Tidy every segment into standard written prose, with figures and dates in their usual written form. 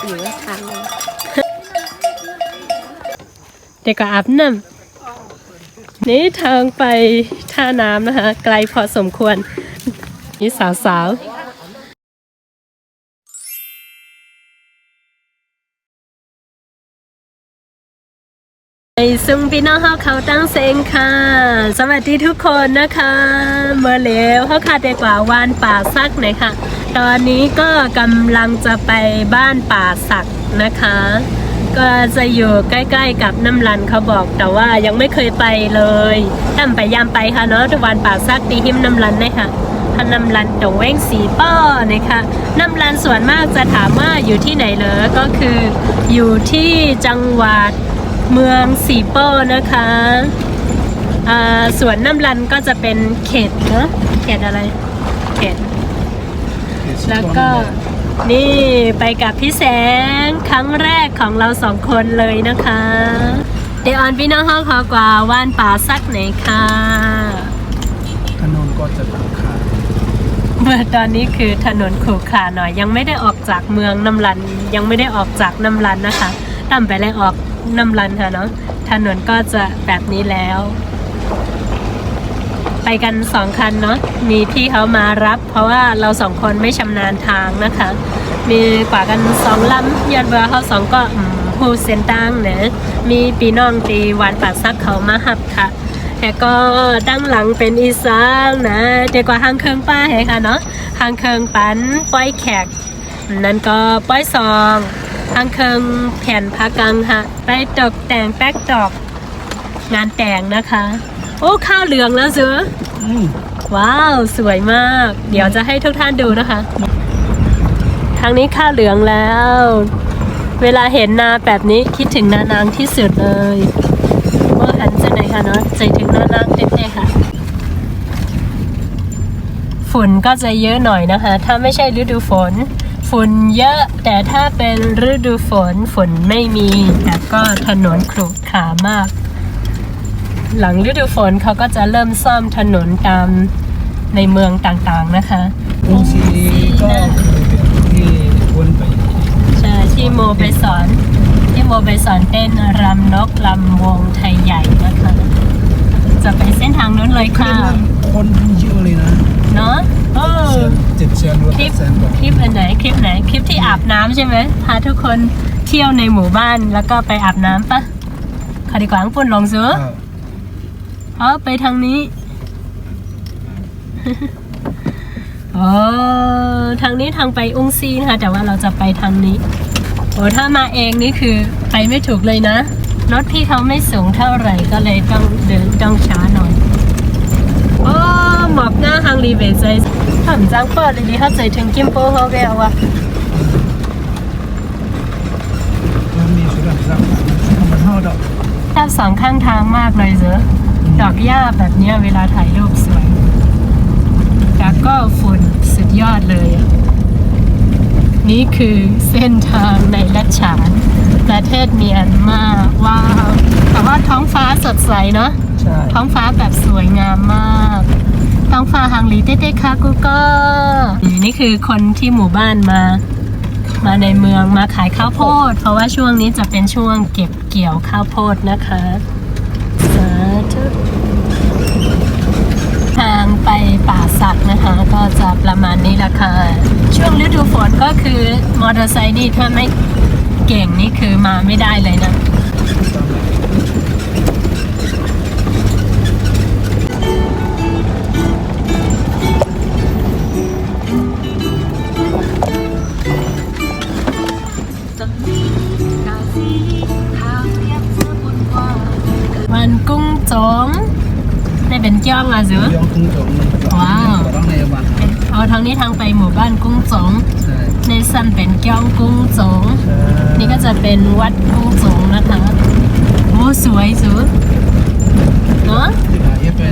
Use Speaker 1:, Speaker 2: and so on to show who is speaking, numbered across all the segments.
Speaker 1: อยู่ทางเด็กก็อาบน้ำนี่ทางไปท่าน้ำนะคะไกลพอสมควรนี่สาวๆซึ่งพี่น้องเขาตั้งเซงค่ะสวัสดีทุกคนนะคะเมื่อเร็วเขาขาดได้กว่าวานป่าซักหน่อยค่ะตอนนี้ก็กำลังจะไปบ้านป่าสักนะคะก็จะอยู่ใกล้ๆกับน้ำลันเขาบอกแต่ว่ายังไม่เคยไปเลยตั้มไปยามไปค่ะเนาะทุกวันป่าซักตีหิมน้ำลันเลยค่ะท่านน้ำลันตะเว้งสีป้อนะคะน้ำลันส่วนมากจะถามว่าอยู่ที่ไหนเหรอก็คืออยู่ที่จังหวัดเมืองสีป้อนะคะส่วนน้ำลันก็จะเป็นเขตเนอะเขตอะไรเขตแล้วก็นี่ไปกับพี่แสงครั้งแรกของเราสองคนเลยนะคะเดี๋ยวออนพี่น้องเขาขอกว่าว่านป่าซักไหนค่ะ
Speaker 2: ถนนก็จะขรุขระ
Speaker 1: เมื่อตอนนี้คือถนนขรุขระหน่อยยังไม่ได้ออกจากเมืองน้ำลันยังไม่ได้ออกจากน้ำลันนะคะต่ำไปเลยออกน้ำลันค่ะเนาะถนนก็จะแบบนี้แล้วไปกัน2 คันเนาะมีพี่เขามารับเพราะว่าเรา2 คนไม่ชำนาญทางนะคะมีกว่ากัน2 ลำยันเบอร์เขา2ก็ผู้เส้นตั้งเนี่ยมีปีน้องตีวันป่าซักเขามาหับค่ะแต่ก็ตั้งหลังเป็นอีสานนะเด็กกว่าหางเครื่องป้าเหรอค่ะเนาะหางเครื่องปันป้อยแขกนั่นก็ป้อยซองทางเคิงแผ่นพากังค่ะไปตกแต่งแป๊กดอกงานแต่งนะคะโอ้ข้าวเหลืองแล้วเสือว้าวสวยมากเดี๋ยวจะให้ทุกท่านดูนะคะทางนี้ข้าวเหลืองแล้วเวลาเห็นนาแบบนี้คิดถึงนานางที่สุดเลยเมื่อหันจะไหนคะเนาะใจถึงนานางเต็มเลยค่ะฝุ่นก็จะเยอะหน่อยนะคะถ้าไม่ใช่ฤดูฝนฝุ่นเยอะแต่ถ้าเป็นฤดูฝนฝนไม่มีแต่ก็ถนนขรุขระมากหลังฤดูฝนเขาก็จะเริ่มซ่อมถนนตามในเมืองต่างๆนะคะ
Speaker 2: องค์ศรีก็ที่วนไป
Speaker 1: ใช่ที่โมไปสอนเต้นรำนกลำวงไทยใหญ่นะคะจะไปเส้นทางนู้นเลยค่ะ
Speaker 2: คนเยอะเลยนะ
Speaker 1: เนาะคลิปอันไหนคลิปที่อาบน้ำใช่ไหมพาทุกคนเที่ยวในหมู่บ้านแล้วก็ไปอาบน้ำปะขอดีกว่าปุ่นลงซื้อไปทางนี้ทางนี้ทางไปองซีนะคะแต่ว่าเราจะไปทางนี้โอ้ถ้ามาเองนี่คือไปไม่ถูกเลยนะรถพี่เขาไม่สูงเท่าไหร่ก็เลยต้องเดินต้องช้าหน่อยหมอกหน้าฮังรีเวใจทำจังเปิดเลยดีเข้าใจถึงกิมโป้เขาแววว่ะ
Speaker 2: มันมีสุดยอดมันเท่าดอก
Speaker 1: แทบ2 ข้างทางมากเลยเสือดอกหญ้าแบบนี้เวลาถ่ายรูปสวยแต่ก็ฝุ่นสุดยอดเลยนี่คือเส้นทางในลัดฉานประเทศเมียนมาว้าวแต่ว่าท้องฟ้าสดใสเนาะท้องฟ้าแบบสวยงามมากท้องฟ้าฮังลีเต้ๆค่ะกูก็นี่คือคนที่หมู่บ้านมาในเมืองมาขายข้าวโพดเพราะว่าช่วงนี้จะเป็นช่วงเก็บเกี่ยวข้าวโพดนะคะสาธุทางไปป่าสักนะคะก็จะประมาณนี้ละค่ะช่วงฤดูฝนก็คือมอเตอร์ไซค์นี่ถ้าไม่เก่งนี่คือมาไม่ได้เลยนะวันกุ้งจงได้เป็นจ้องอ่ะเสือว้าวเอาทางนี้ทางไปหมู่บ้านกุ้งจงในซันเป็นจ้องกุ้งจงนี่ก็จะเป็นวัดกุ้งจงนะคะโอ้สวยสุดเนาะ
Speaker 2: เป็น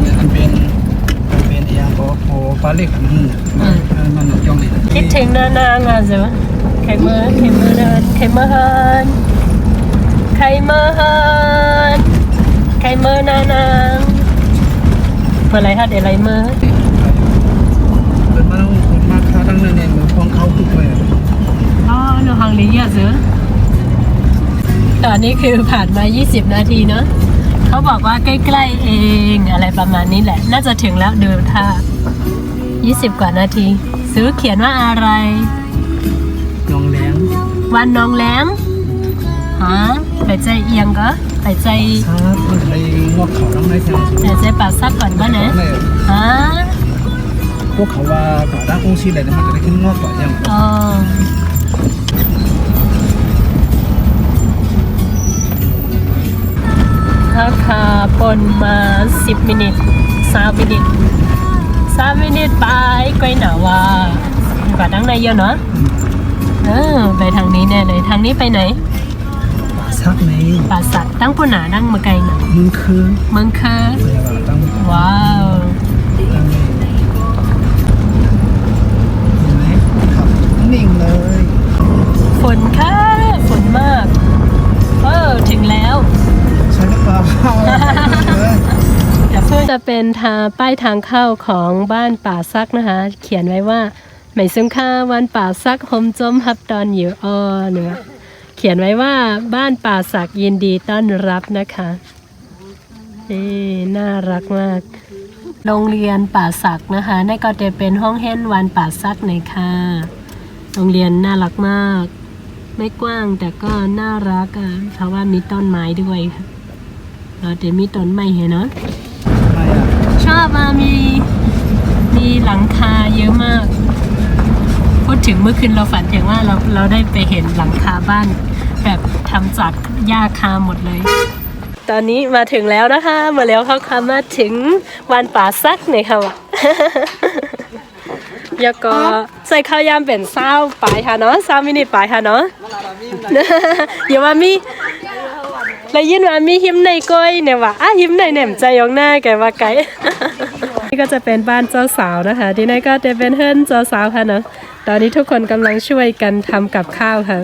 Speaker 2: อย่างโอ้ปลาเล็กมันจ้องเลย
Speaker 1: คิดถึงนางอ่ะเสือไข่เมื่อเดินไข่เมื่อฮันไข่เมื่อนางเมื่อไรคะเดี๋ยวไรเมื่อ
Speaker 2: เป็นมาค้าตั้งแต่เนี่ยมือพองเขาทุกเลย
Speaker 1: หนูฮังลีอ่ะเสือ อนนี้คือผ่านมา20นาทีเนาะเขาบอกว่าใกล้ๆเองอะไรประมาณนี้แหละน่าจะถึงแล้วดูท่า20กว่านาทีซื้อเขียนว่าอะไร
Speaker 2: น้องแหลง
Speaker 1: วันน้องแหลมฮะไปใจเอียงก็ไปใจ
Speaker 2: ครับมันไปงอกเขาทั้งในทางสูง
Speaker 1: ไปใจป่าซักก่อนก็นะ
Speaker 2: เลย
Speaker 1: ฮะ
Speaker 2: พวกเขาว่าก่อตั้งองค์ชีอะไรเนี่ยมันจะได้ขึ้นงอกก่อนยัง
Speaker 1: อ๋อราคาปนมา10มินิท3มินิท3มินิทไปก้อยหนาว่าอยู่กับดังในเยอะเนาะไปทางนี้แน่เลยทางนี้ไปไหน
Speaker 2: ป่าซักใน
Speaker 1: ป่าสักตั้งปุ่นหนาดังมาไกลหนา
Speaker 2: มึงคือ
Speaker 1: เมืองเคอ
Speaker 2: เรียกว่าตั้ง
Speaker 1: ว้าว
Speaker 2: ตั้งเห็นไหมขับนิ่งเลย
Speaker 1: ฝนค่ะฝนมากถึงแล้ว
Speaker 2: ใช่หรือเปล่าเลย
Speaker 1: จะเป็นป้ายทางเข้าของบ้านป่าซักนะคะเขียนไว้ว่าไม่ซึ่งค่าวันป่าซักโฮมจมฮับตอนอยู่เนื้อเขียนไว้ว่าบ้านป่าซักยินดีต้อนรับนะคะน่ารักมากโรงเรียนป่าซักนะคะนี่ก็จะเป็นห้องเฮ้นวันป่าซักหน่อยค่ะโรงเรียนน่ารักมากไม่กว้างแต่ก็น่ารักอ่ะเพราะว่ามีต้นไม้ด้วยค่ะเดี๋ยวมีต้นไม้เห็นเนาะ
Speaker 2: ไม่อะ
Speaker 1: ชอบมีหลังคาเยอะมากพูดถึงเมื่อคืนเราฝันถึงว่าเราได้ไปเห็นหลังคาบ้านแบบทำจากหญ้าคาหมดเลย ตอนนี้มาถึงแล้วนะคะมาแล้วเขาค่ะมาถึงวันป่าซักเนี่ยค่ะ ยาก็ใส่ข้าวยามเป็นเศร้าปลายค่ะเนาะ3มินิปลายค่ะเนาะ อย่าว่ามีแล้วยินว่ามีหิมในก้อยเนี่ยว่าหิมในแหนมใจยองหน้าแกว่าไก นี่ก็จะเป็นบ้านเจ้าสาวนะคะที่นี่ก็จะเป็นเฮิรนเจ้าสาวค่ะเนาะตอนนี้ทุกคนกำลังช่วยกันทำกับข้าวค่ะ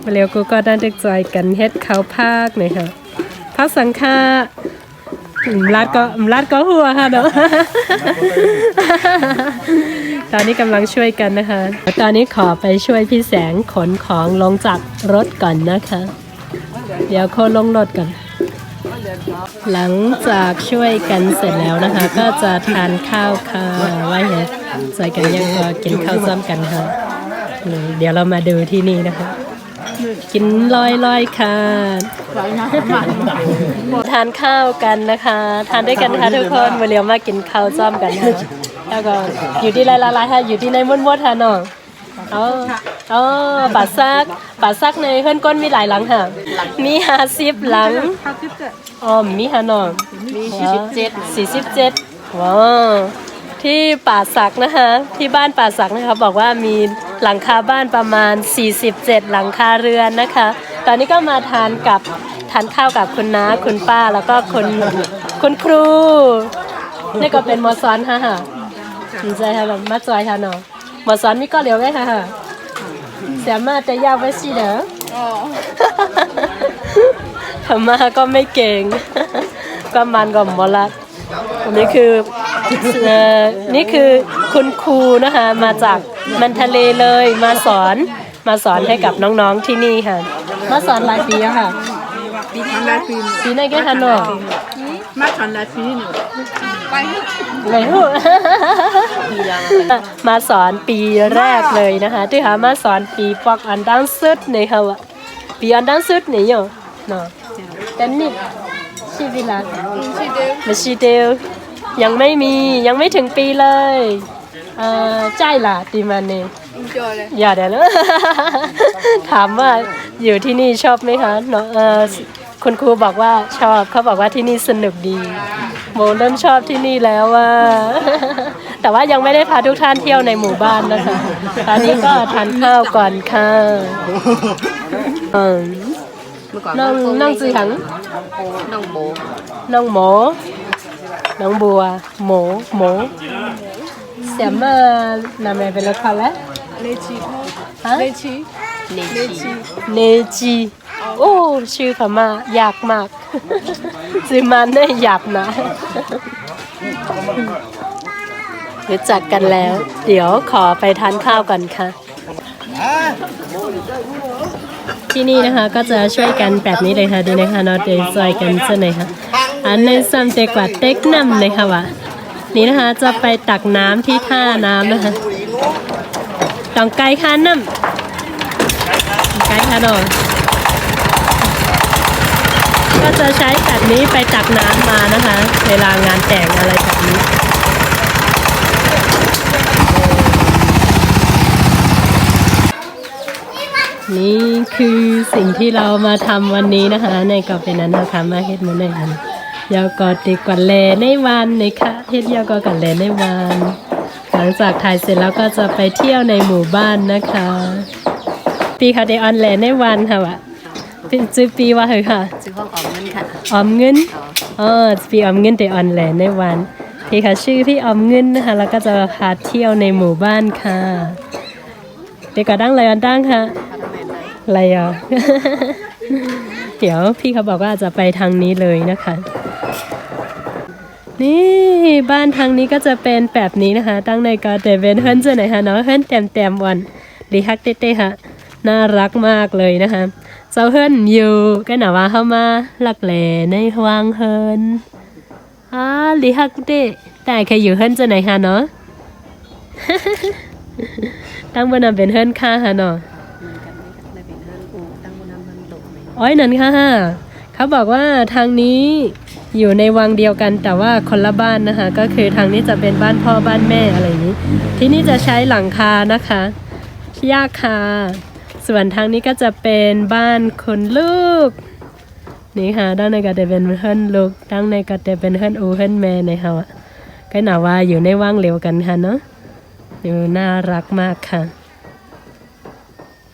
Speaker 1: มาเร็วกูก็ได้ดึกจอยกันเฮ็ดข้าวภาคเนี่ยค่ะพักสังฆาลัดก็หัวค่ะเนาะ ตอนนี้กำลังช่วยกันนะคะตอนนี้ขอไปช่วยพี่แสงขนของลงจากรถก่อนนะคะ เดี๋ยวคนลงรถก่อนหลังจากช่วยกันเสร็จแล้วนะคะ ก็จะทานข้าวค่ะไว้เห็นใส่กันยังก็กินข้าวซ้ำกันค่ะเดี๋ยวเรามาดูที่นี่นะคะ กินลอยค่ะทานข้าวกันนะคะทานด้วยกันค่ะทุกคนมาเรียวมากินข้าวซ้ำกันค่ะแล้วก็อยู่ที่ลายๆค่ะอยู่ที่ในม้วนๆค่ะน้องป่าซักในเฮือนก้นมีหลายหลังค่ะมี50หลังมีค่ะน้องมี47ว้าวที่ป่าซักนะคะที่บ้านป่าซักนะคะบอกว่ามีหลังคาบ้านประมาณ47หลังคาเรือนนะคะตอนนี้ก็มาทานข้าวกับคุณน้าคุณป้าแล้วก็คุณครูนี่ก็เป็นมอสอนค่ะดีใจค่ะแบบมาจอยค่ะน้องหมอสอนมีก็เหลียวไว้ค่ะสามารถจะยาวไว้สิเด้อทำมาก็ไม่เก่งก็มันก็หมอละนี่คือคุณครูนะคะมาจากมันทะเลเลยมาสอนให้กับน้องๆที่นี่ค่ะมาสอนหลายปีแล้วค่ะปีไหนกันคะน้อง
Speaker 3: มาสอนหลายปีหนูไป
Speaker 1: ไม่รู้ มาสอนปีแรกเลยนะคะที่หามาสอนปีปอกอันดังสุดในค่ะวะปีอันดังสุดนี่เนาะแต่นี่ชีวิลาไม่ชีเดียวยังไม่ถึงปีเลยใจล่ะตีมันนี่อย่าเดี๋ยวนะถามว่าอยู่ที่นี่ชอบไหมคะเนาะคุณครูบอกว่าชอบเขาบอกว่าที่นี่สนุกดีโมเริ่มชอบที่นี่แล้วว่าแต่ว่ายังไม่ได้พาทุกท่านเที่ยวในหมู่บ้านนะคะตอนนี้ก็ทานข้าวก่อนค่ะน้องจือหังน้องบัวน้องบัวหมูเสียมานำอะไรเป็นรถคันแล้วเนจีโอ้ชื่อพม่ายากมากซื้อมาเนี่ยหยาบนะรู้จักกันแล้วเดี๋ยวขอไปทานข้าวกันค่ะ ที่นี่นะคะก็จะช่วยกันแบบนี้เลยค่ะดีนะคะเราจะช่วยกันเสนอค่ะอันในซัมเตกว่าเต็กน้ำเลยค่ะวะนี่นะคะจะไปตักน้ำที่ท่าน้ำนะคะต้องไกลค่ะน้ำไกลค่ะดอกก็จะใช้แบบนี้ไปตักน้ำมานะคะเวลางานแต่งอะไรแบบนี้นี่คือสิ่งที่เรามาทำวันนี้นะคะในกาแฟนั้นนะคะมาเฮ็ดมื้อนี้กันยาวกอติกว่าแลในวันนะคะเฮ็ดยาวกอกันแลในวันหลังจากถ่ายเสร็จแล้วก็จะไปเที่ยวในหมู่บ้านนะคะปีค่ะเดออนแลในวันค่ะวะเป็นชื่อปีว่าเหรอค่ะ
Speaker 3: ซื้อห้องออมเงินค่ะ
Speaker 1: ออมเงินปีออมเงินเดออนแลในวันพี่ค่ะชื่อพี่ออมเงินนะคะแล้วก็จะพาเที่ยวในหมู่บ้านค่ะเด็กก็ดังเลยอันดังค่ะอะไรอ่ะ เดี๋ยวพี่เขาบอกว่าจะไปทางนี้เลยนะคะ นี่บ้านทางนี้ก็จะเป็นแบบนี้นะคะตั้งในก็เดเวนเฮิร์นจะไหนคะเนาะเฮิร์นเต็มวันดีฮักเต้ๆค่ะน่ารักมากเลยนะคะเจ้าเฮิร์นอยู่ก็หนาว่าเข้ามาหลักแหล่ในวังเฮิร์นดีฮักเต้แต่ใครอยู่เฮิร์นจะไหนคะเนาะ ตั้งบนนั้นเป็นเฮิร์นค่าค่ะเนาะอ้อยนั่นค่ะเขาบอกว่าทางนี้อยู่ในวังเดียวกันแต่ว่าคนละบ้านนะคะก็คือทางนี้จะเป็นบ้านพ่อบ้านแม่อะไรอย่างนี้ที่นี่จะใช้หลังคานะคะหญ้าคาส่วนทางนี้ก็จะเป็นบ้านคนลูกนี่ค่ะด้านในก็จะเป็นเฮิรนลูกด้านในก็จะเป็นเฮิรนอูเฮิรนแม่ในเขาอะก็หนาว่าอยู่ในวังเดียวกันค่ะเนาะอยู่น่ารักมากค่ะ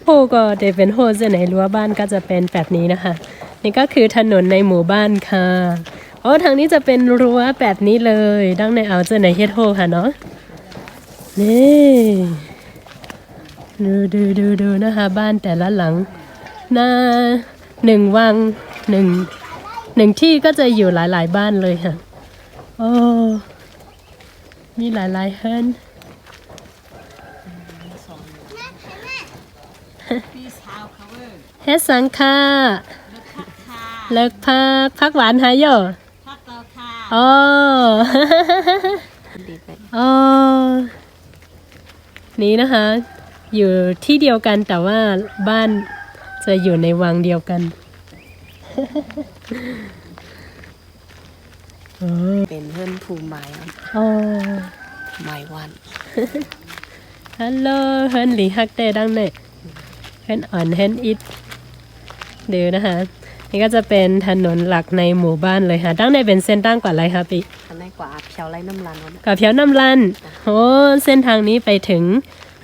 Speaker 1: โฮก็จะเป็นโฮเส้นไหนรั้วบ้านก็จะเป็นแบบนี้นะคะนี่ก็คือถนนในหมู่บ้านค่ะโอ้ทางนี้จะเป็นรั้วแบบนี้เลยดังในเอาเส้นไหนเฮ็ดโฮค่ะเนาะนี่ดูนะคะบ้านแต่ละหลังหน้าหนึ่งวังหนึ่งที่ก็จะอยู่หลายบ้านเลยค่ะโอ้มีหลายเฮิรนเฮ็ดสังค่ะเลิกพักหวานหายโยพักเตาค่ะอ๋อนี่นะคะ อยู่ที่เดียวกันแต่ว่าบ้านจะอยู่ในวังเดียวกัน
Speaker 3: เป็นเพื่อนภูมิไม้
Speaker 1: อ๋อ
Speaker 3: ไม้วัน
Speaker 1: ฮัลโหลเฮิรนหลีฮักเต้ดังเน่เฮิรนอ่อนเฮิรนอิดเดี๋ยวนะคะนี่ก็จะเป็นถนนหลักในหมู่บ้านเลยค่ะดังในเป็นเส้นตั้งกว่าอะไรคะปี
Speaker 3: อันนี้กว่าเพียวไรน้ำรัน
Speaker 1: กับเพียวน้ำลันโอ้เส้นทางนี้ไปถึง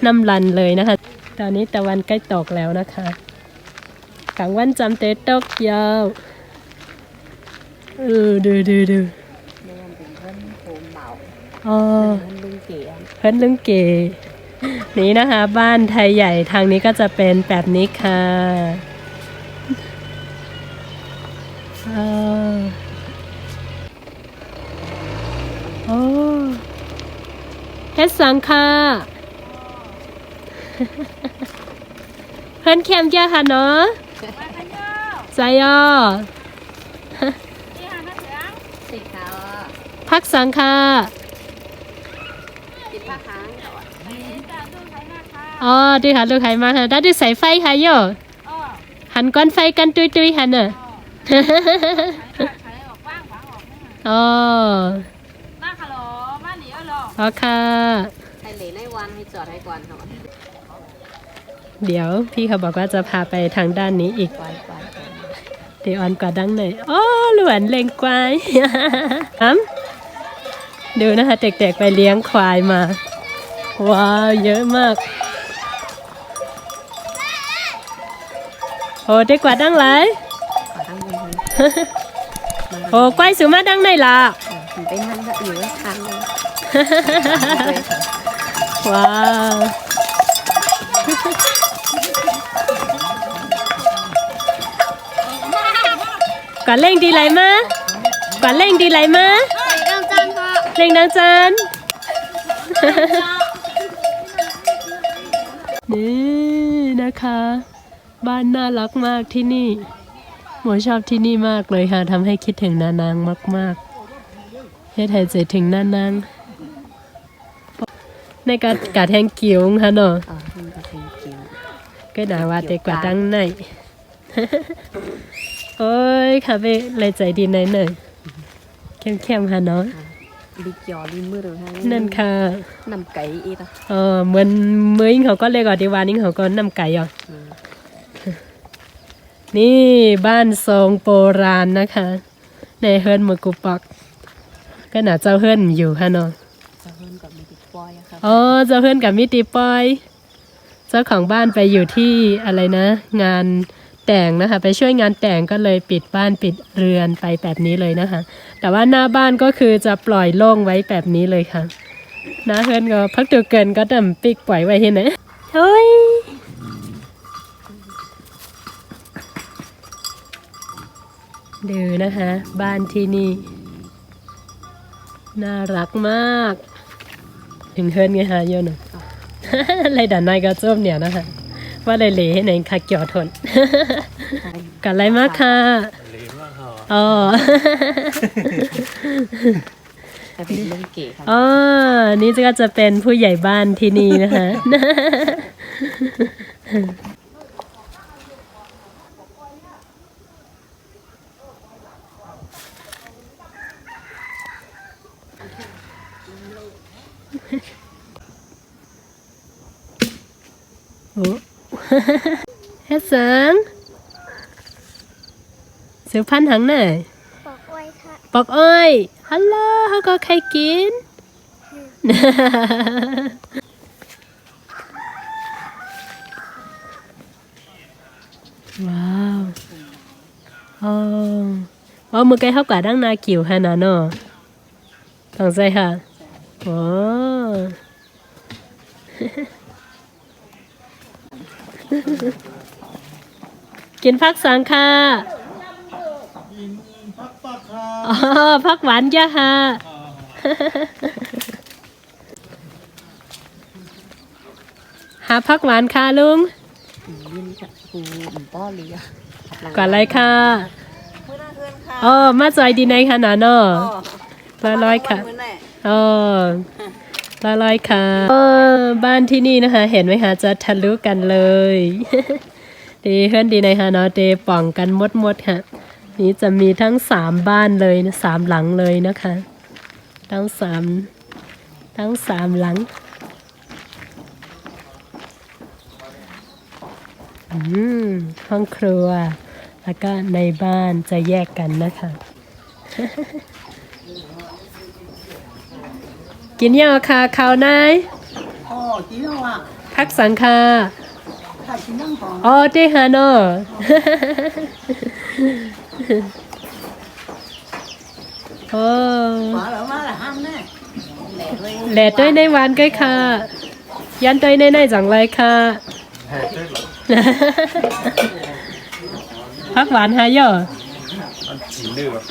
Speaker 1: น้ำลันเลยนะคะตอนนี้ตะวันใกล้ตกแล้วนะคะกลางวันจำเตตกยาวดู
Speaker 3: นี่มันเป็นเพื่อนภูมิเบา
Speaker 1: อ๋อ
Speaker 3: เพื่อนลุงเก๋
Speaker 1: เพิ่นลุงเก๋นี่นะคะบ้านไทยใหญ่ทางนี้ก็จะเป็นแบบนี้ค่ะโอ้เฮ็ดสังค่ะเพิ่นเข้มเยอะค่ะเนาะใจย่อ
Speaker 3: สิเขา
Speaker 1: พักสังค่ะ
Speaker 3: ติดผ้าค้าง
Speaker 1: อ๋อดูค่ะลูกไข่มาค่ะได้ดูสายไฟค่ะโยหันก้อนไฟกันตุยหันน่ะอ๋อมาค่ะหรอมาหนีหรออ๋อค่ะ
Speaker 3: ใครเหลในวันให้จอดให้ก่อนค่ะ
Speaker 1: เดี๋ยวพี่เขาบอกว่าจะพาไปทางด้านนี้อีกเดี๋ยวอ่อนกว่าดังหน่อยอ๋อหลวนเล่งควายดูนะคะเด็กๆไปเลี้ยงควายมาว้าวเยอะมากโอ้เด็กกว่าดังไรโอ้ควายสูงมาดังไหนล่ะ
Speaker 3: ไปนั่งก็อยู่ทางเลย
Speaker 1: ว้าวก่อนเล่งดีไรมาก่อนเล่งดีไรมาเล่งดังจันนี่นะคะ บ้านน่ารักมากที่นี่หมวยชอบที่นี่มากเลยค่ะทำให้คิดถึงนานางมากๆให้ไทยใจถึงนานางในการแทงกิ้วค่ะเนาะ
Speaker 3: มันก็เป็นเกี๊ยว
Speaker 1: ก็หนาว่าแต่กว่าดังใน โอ้ยค่ะไปเลยใจดีหน่อยหน่อยเข้มๆค่ะเนาะ
Speaker 3: ดิจอลิมือหรือฮะ
Speaker 1: นั่นค่ะ
Speaker 3: นำไก่อีกอ่ะ
Speaker 1: เหมือนมื้อเขาก็เลยก่อนดีวานิ่งเขาก็นำไก่อ่ะนี่บ้านทรงโบราณนะคะ ในเฮิร์นมือกุปักก็หนาเจ้าเฮิร์นอยู่ค่ะเนาะ
Speaker 3: จะเพิ่มกับมีติดปอยอะครับ
Speaker 1: อ๋อเจ้าเฮิร์นกับมิติปอย เจ้าของบ้านไปอยู่ที่อะไรนะ งานแต่งนะคะ ไปช่วยงานแต่งก็เลยปิดบ้านปิดเรือนไปแบบนี้เลยนะคะ แต่ว่าหน้าบ้านก็คือจะปล่อยโล่งไว้แบบนี้เลยค่ะนะเฮิร์นก็พักตัวเกินก็ดำปิกปล่อยไว้ที่ไหนเฮ้ยดูนะคะ บ้านที่นี่น่ารักมาก ถึงเฮิร์นไงฮะโยน อะไรด่านในก็จบเนี่ยนะคะว่าเลยเหลให้ในคาเกี่ยวทน กันอะไรมากค่ะอ๋อ
Speaker 3: แต่เป็นเรื่องเก๋ครับ
Speaker 1: อ๋อนี่ก็จะเป็นผู้ใหญ่บ้านที่นี่นะคะ โอ้ เฮ็ดสังสือพันธุ์หังไหน
Speaker 4: บอกไว้ค่ะ
Speaker 1: ปอกอ้อยฮัลโหลเขาก็ใครกิน ว้าวอ๋อว่ามือไกลเขากะดังนากิ่วฮะนะเนาะต้องใจค่ะโอ้ กินผักสังค่ะอ๋อผักหวานจ้ะค่ะ หาผักหวานค่ะลุง
Speaker 3: ยินกับครูป้อเลีย
Speaker 1: ก่อนเลยค่ะอ๋อมาจอยดีในค่ะนาเนาะร้อยค่ะอ๋อร้อยค่ะบ้านที่นี่นะคะ เห็นไหมคะจะทะลุกันเลย ดีเพื่อนดีในค่ะเนาะเดป่องกันมดค่ะ นี่จะมีทั้ง3บ้านเลยนะ3หลังเลยนะคะ ทั้ง3หลังห้องครัวแล้วก็ในบ้านจะแยกกันนะคะ กินยังค่ะข้าวนาย
Speaker 2: อ๋อจีนอ่ะ
Speaker 1: พักสังค่ะ
Speaker 2: ถ้ากินนั่งก่อน
Speaker 1: อ๋อเด้ฮะเนาะ โอ้
Speaker 2: มาแล้วมาแล้วห้ามแน่
Speaker 1: แหลดด้วยในหวานก้อยค่ะ ยันด้วยในจังเลยค่ะ พักหวานฮะย่อ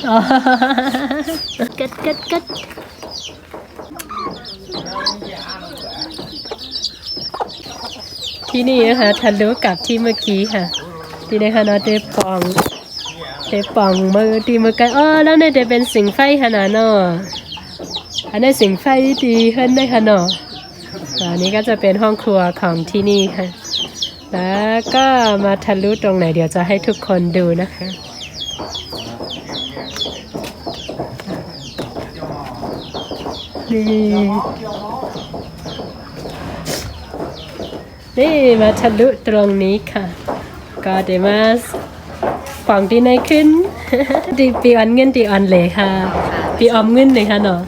Speaker 1: อ๋อกัดที่นี่นะคะทะลุกับที่เมื่อกี้ค่ะ ที่ในคณะเตปองมือตีมือไกลแล้วในจะเป็นสิงไฟขนาดเนาะอันนี้สิงไฟดีขึ้นได้ค่ะเนาะอันนี้ก็จะเป็นห้องครัวของที่นี่ค่ะ แล้วก็มาทะลุตรงไหนเดี๋ยวจะให้ทุกคนดูนะคะนี่มาทะลุตรงนี้ค่ะก็เดมาฝั่งที่ไหนขึ้น ดีปีออนเงินดีออนเลยค่ะปีออมเงินเลยค่ะเนาะ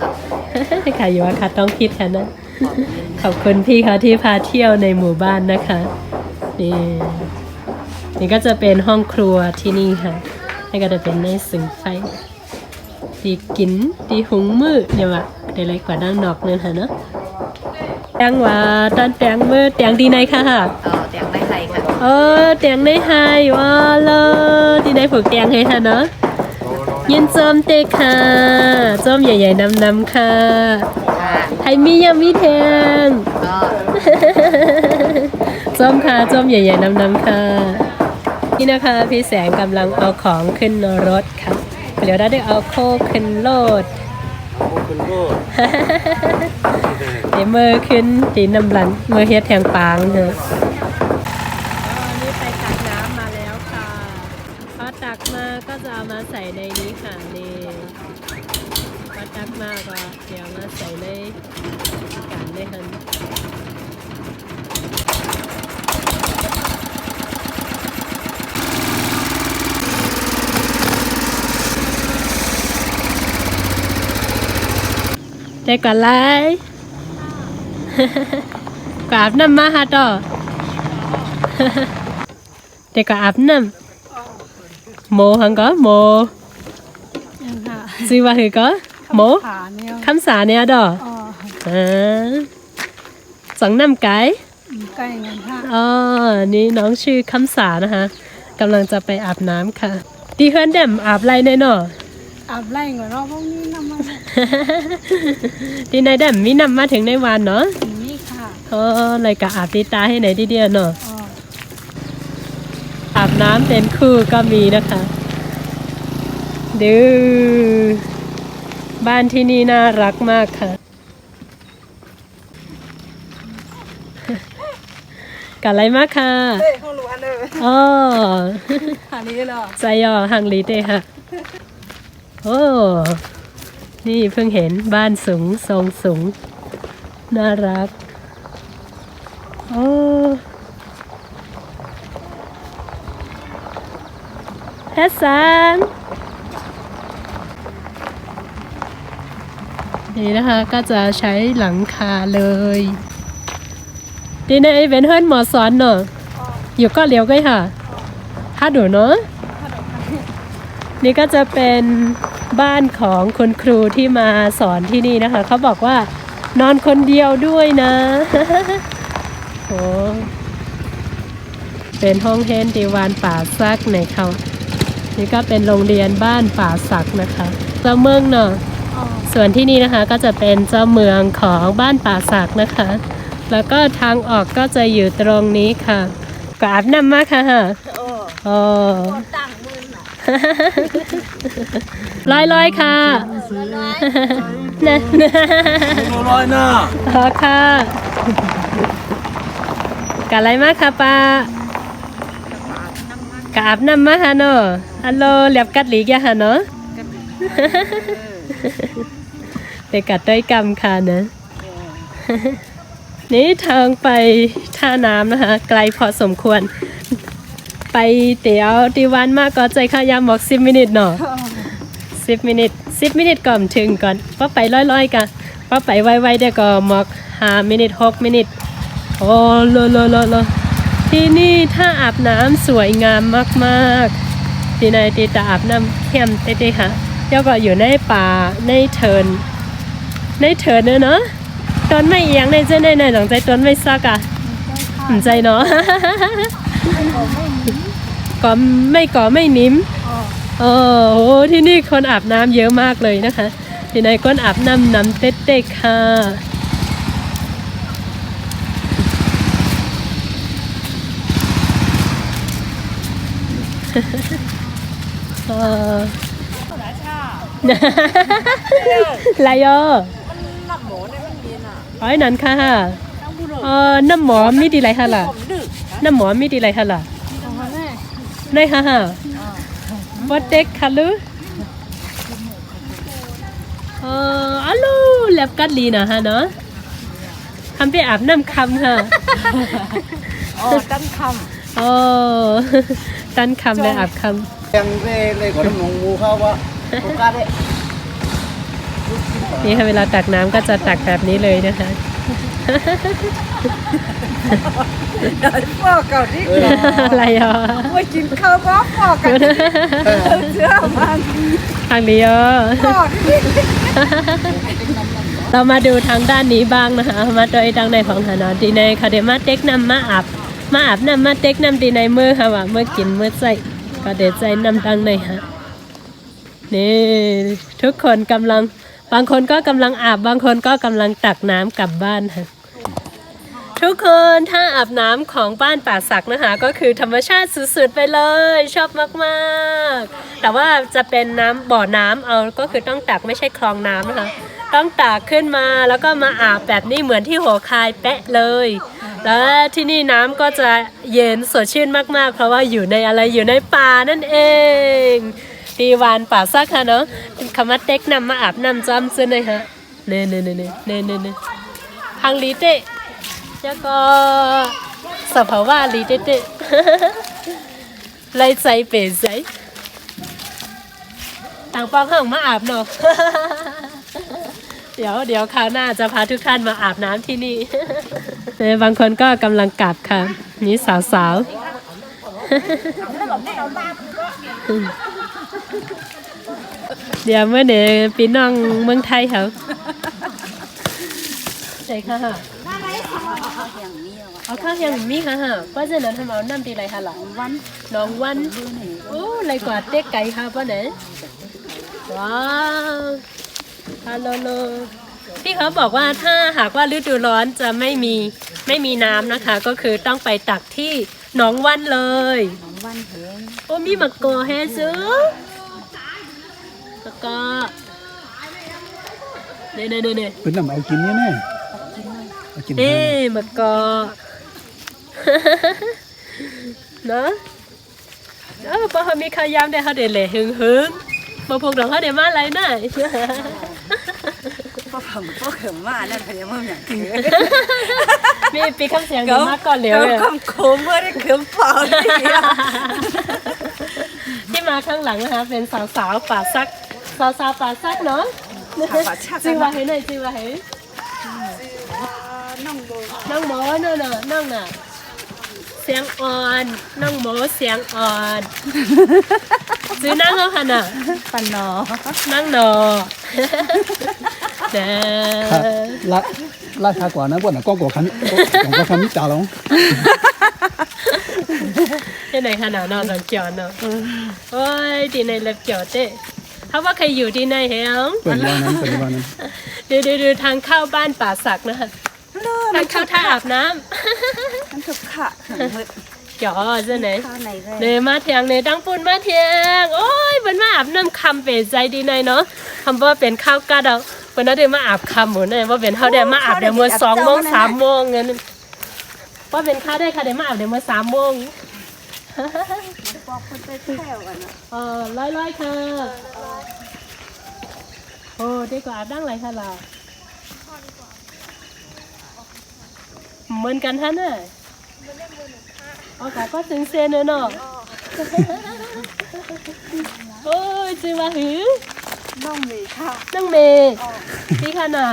Speaker 1: ค่ะอยู่ว่าค่ะต้องคิดค่ะนะขอบคุณพี่เขาที่พาเที่ยวในหมู่บ้านนะคะนี่ก็จะเป็นห้องครัวที่นี่ค่ะนี่ก็จะเป็นในสิงไฟดีกินดีหุงมือเนี่ยว่ะได้เลยกว่าดังนอกเนี่ยค่ะเนาะแตงว่าตอนแตงมือแตงดีในค่ะ
Speaker 3: เตียงไม้ไทยค่ะ
Speaker 1: แตงในไฮว่าเลยดีในผูกแตงให้ค่ะเนาะยินจอมเตะค่ะจอมใหญ่ๆนำๆค่ะ ให้มียังมีแทง
Speaker 3: ก็
Speaker 1: จอมค่ะจอมใหญ่ๆนำๆค่ะ นี่นะคะพี่แสงกำลังเอาของขึ้นรถค่ะเดี๋ยวเราได้เอาโคขึ้นรถ
Speaker 2: โอ้คุณก็
Speaker 1: เดี๋ยวมือขึ้นตีน้ำรันมือเฮ็ดแทงปางเถอะนี่ไปตักน้ำมาแล้วค่ะพอตักมาก็จะเอามาใส่ในนี้ค่ะนี่พอตักมาก็เดี๋ยวมาใส่ในกันได้ค่ะได้ก่อนไล่ ก็อาบน้ำมาฮะต่อ เด็กก็อาบน้ำโมหังก็โมซื้อว่าคือก็โมคำสาเนี่ยดอสองน้ำไก่ไก่เงินค่ะอ๋อนี่น้องชื่อคำสานะคะกำลังจะไปอาบน้ำค่ะที่เฮือนเด่มอาบไรในเนาะอาบไรก่อนเนาะพวกนี้น้ำมาที่ในเด่มมีน้ำมาถึงในวันเนาะนี่ค่ะเลยก็อาบตีตาให้ไหนทีเดียวเนาะอาบน้ำเป็นคู่ก็มีนะคะดูบ้านที่นี่น่ารักมากค่ะกันอะไรมากค่ะอ๋อหางลีเหรอใจย่อหางลีเต้ค่ะโอ้นี่เพิ่งเห็นบ้านสูงทรงสูงน่ารักโอ้แฮสซันนี่นะคะก็จะใช้หลังคาเลยดีในเป็นเฮิร์นหมอสอนเนาะอยู่ก็เลี้ยวก็ค่ะถ้าดูเนาะนี่ก็จะเป็นบ้านของคุณครูที่มาสอนที่นี่นะคะเขาบอกว่านอนคนเดียวด้วยนะ โอ้เป็นห้องเฮนดีวานป่าซักในเขานี่ก็เป็นโรงเรียนบ้านป่าสักนะคะเจ้าเมืองเนาะส่วนที่นี่นะคะก็จะเป็นเจ้าเมืองของบ้านป่าสักนะคะแล้วก็ทางออกก็จะอยู่ตรงนี้ค่ะก็อาบน้ำมากค่ะโอ้ลอยค่ะนะ
Speaker 2: ร้อยน่ะ
Speaker 1: ค่ะกะไรมากค่ะป้า กอาบน้ำมาฮะเนาะฮัลโหลเรียบกัดหลีกยะฮะเนาะไปกัดด้วยกำค่ะนะนี่ทางไปท่าน้ำนะคะไกลพอสมควรไปเตี๋ยวตีวันมากก็ใจข้ายามบอก10 มินิทเนาะ10 มินิท10 มินิทก่อนถึงก่อนว่าไปร้อยๆกันว่าไปไวๆเดี๋ยวก็หมอก5 มินิท6 มินิทโอ้โลที่นี่ถ้าอาบน้ำสวยงามมากๆที่ในตีตาอาบน้ำเข้มเต้ๆค่ะเดี๋ยวก็อยู่ในป่าในเทินเนาะต้นไม่เอียงในเจ้าในหลังใจต้นไม่ซักอ่ะหันใจเนาะก็ไม่นิ่มโอ้โหที่นี่คนอาบน้ำเยอะมากเลยนะคะที่ในคนอาบน้ำเต้ๆค่ะไรโยอ๋อนั่นค่ะน้ำหมอมีดีไรฮะล่ะน้ำหมอมีดีไรฮะล่ะได้ค่ะวัดเด็กค่ะลูอัลโหลแลบกัดลีนะฮะเนาะทำไปอาบน้ำคำค่ะตั้นคำตั้นคำเลยอาบคำ
Speaker 2: ยังเลยขอน้ำนงมูเข้าว่าโอกาส
Speaker 1: นี่ค่ะเวลาตักน้ำก็จะตักแบบนี้เลยนะคะ
Speaker 4: พ่อเก่าที่
Speaker 1: อะไรอ่ะ
Speaker 4: ไม่กินข้าวก็พ่อกันเชื่อมัน
Speaker 1: ทางนี้เรามาดูทางด้านนี้บ้างนะคะมาโดยดังในของฐานะดีในค่ะเดี๋ยวมาเต็กน้ำมาอาบน้ำมาเต็กน้ำดีในมือค่ะว่าเมื่อกินเมื่อใส่ก็เดี๋ยวใจน้ำดังในฮะนี่ทุกคนกำลังบางคนก็กำลังอาบบางคนก็กำลังตักน้ำกลับบ้านค่ะ ทุกคนถ้าอาบน้ำของบ้านป่าสักนะคะก็คือธรรมชาติสุดๆไปเลยชอบมากๆแต่ว่าจะเป็นน้ำบ่อน้ำเอาก็คือต้องตักไม่ใช่คลองน้ำนะคะต้องตักขึ้นมาแล้วก็มาอาบแบบนี้เหมือนที่หัวคายเป๊ะเลยแล้วที่นี่น้ำก็จะเย็นสดชื่นมากๆเพราะว่าอยู่ในอะไรอยู่ในป่านั่นเองปีวานป่าสักค่ะเนาะคำว่าเต็กนำมาอาบน้ำจอมซึ้งเลยฮะเน่ทางลีเตะแล้วก็สภาวะลีเตะไล่ใจเป๋ใจต่างปองข้างมาอาบเนาะ เดี๋ยวคราวหน้าจะพาทุกท่านมาอาบน้ำที่นี่ บางคนก็กำลังกลับค่ะนี่สาวๆ เดี๋ยวเมื่อเดี๋ยวพี่น้องเมืองไทยเขาใช่ค่ะเอาข้าวยังมีค่ะป้าเจนั้นทำเอาน้ำตีไรค่ะหลังน้องวันโอ้ไรกว่าเต๊กไก่ค่ะป้าเนี่ยว้าวฮัลโหลพี่เขาบอกว่าถ้าหากว่าฤดูร้อนจะไม่มีน้ำนะคะก็คือต้องไปตักที่หนองวันเลยหนองวันเหงโอ้มีมะกอแฮซื้อแล้วก็เนี่ย
Speaker 2: เป็นน้ำเอากินเนี่ยแน่เอากิน
Speaker 1: มะกอ เนาะพอเขามีข้าวยำได้เขาเด็ดเลยหึงมาพวกเราเขาเด็ดมาอะไรน่ะ
Speaker 4: พวกผมมานั่นพยายามอย่างเงี้ย
Speaker 1: มีปีคำเสียงดีมากก่อนเร็วเลย
Speaker 4: คำโคมไม่ได้เข็มเปล่าเลย
Speaker 1: ที่มาข้างหลังนะคะเป็นสาวป่าซักสาวป่าซักเนาะจริงว่าเห็นไหมจริงว่าเห็นน้องหมอเนาะน้องน่ะเสียงอ่อนน้องหมอเสียงอ่อนซื้อนั่งเขาค่ะน่ะ
Speaker 3: ปันนอ
Speaker 1: นั่งนอเด้อ
Speaker 2: 拉茶馆那不能光看米家龙，
Speaker 1: ที่ไหนขนาดนอนเกี่ยวเนาะโอ้ยที่ไหนเล็บเกี่ยวเต้เขาว่าใครอยู่ที่ไหนเหรอ
Speaker 2: 本地人。
Speaker 1: ดูทางเข้าบ้านป่าสักนะคะทางเข้าท่าอาบน้ำ
Speaker 4: มันถูกขะ
Speaker 1: เกี่ยวใช่ไหม
Speaker 4: ข้าวไหนเลย
Speaker 1: เนมาเทียงเนดังปุ่นมาเทียงโอ้ยเป็นมาอาบน้ำคำเป็นใจดีในเนาะคำว่าเป็นข้าวกาดเอาเป็นนั่นเดี๋ยวมาอาบคำหมดเลยว่าเป็นเขาเดี๋ยวมาอาบเดี๋ยวเมื่อ2 โมง 3 โมงเงี้ยว่าเป็นข้าได้ค่ะเดี๋ยวมาอาบเดี๋ยวเมื่อ3 โมง
Speaker 4: บอกคนไปแถวกันนะ
Speaker 1: ร้อยค่ะโอ้ดีกว่าอาบดั้งไรค่ะล่ะเหมือนกันฮะเนี่ยอ๋อก็ถึงเซนเนาะโอ้ยจือว่าหือ
Speaker 4: น้องเมย์ค่ะ
Speaker 1: น้องเมย์พี่ค่ะน่ะ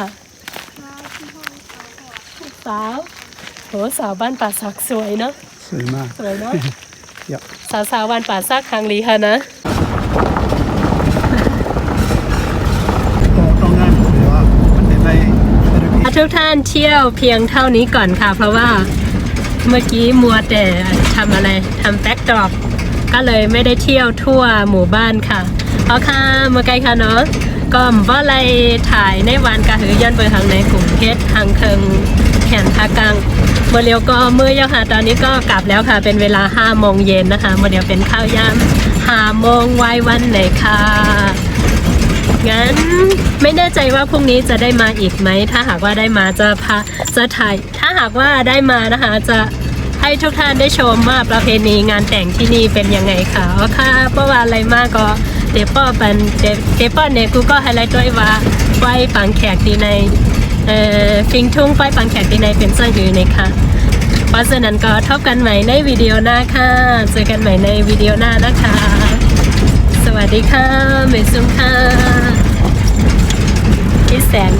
Speaker 1: สาวโหสาวบ้านป่าสักสวยเนาะ
Speaker 2: 水嘛，
Speaker 1: สวยเนาะ
Speaker 2: 要
Speaker 1: สาวบ้านป่าสักทางลีค่ะนะ
Speaker 2: 到岸的话，มันจะได้
Speaker 1: ทุกท่านเที่ยวเพียงเท่านี้ก่อนค่ะ เพราะว่าเมื่อกี้มัวแต่ทำอะไรทำแบ็กดรอปก็เลยไม่ได้เที่ยวทั่วหมู่บ้านค่ะเอาค่ะเมื่อไกลค่ะเนาะก็บ่อะไรถ่ายในวันกะหือย้อนไปทางในกลุ่มเพชรทางเคิงแขนทากลางเมื่อเร็วก็มือเยอะค่ะตอนนี้ก็กลับแล้วค่ะเป็นเวลา5 โมงเย็นนะคะเมื่อเดี๋ยวเป็นข้าวยำ5 โมงไว้วันไหนค่ะงั้นไม่แน่ใจว่าพรุ่งนี้จะได้มาอีกไหมถ้าหากว่าได้มาจะถ่ายถ้าหากว่าได้มานะคะจะให้ทุกท่านได้ชมว่าประเพณีงานแต่งที่นี่เป็นยังไงค่ะว่าค่ะเพราะว่าอะไรมากก็เดป้อปันเดป้อเนี่ยกูก็ไฮไลท์ด้วยว่าไว้ปังแขกดีในฟิงทุ่งไว้ปังแขกดีในเป็นเสื้อหือนะคะเพราะฉะนั้นก็ทบกันใหม่ในวิดีโอหน้าค่ะเจอกันใหม่ในวิดีโอหน้านะคะสวัสดีค่ะเมซุงค่ะพี่แสง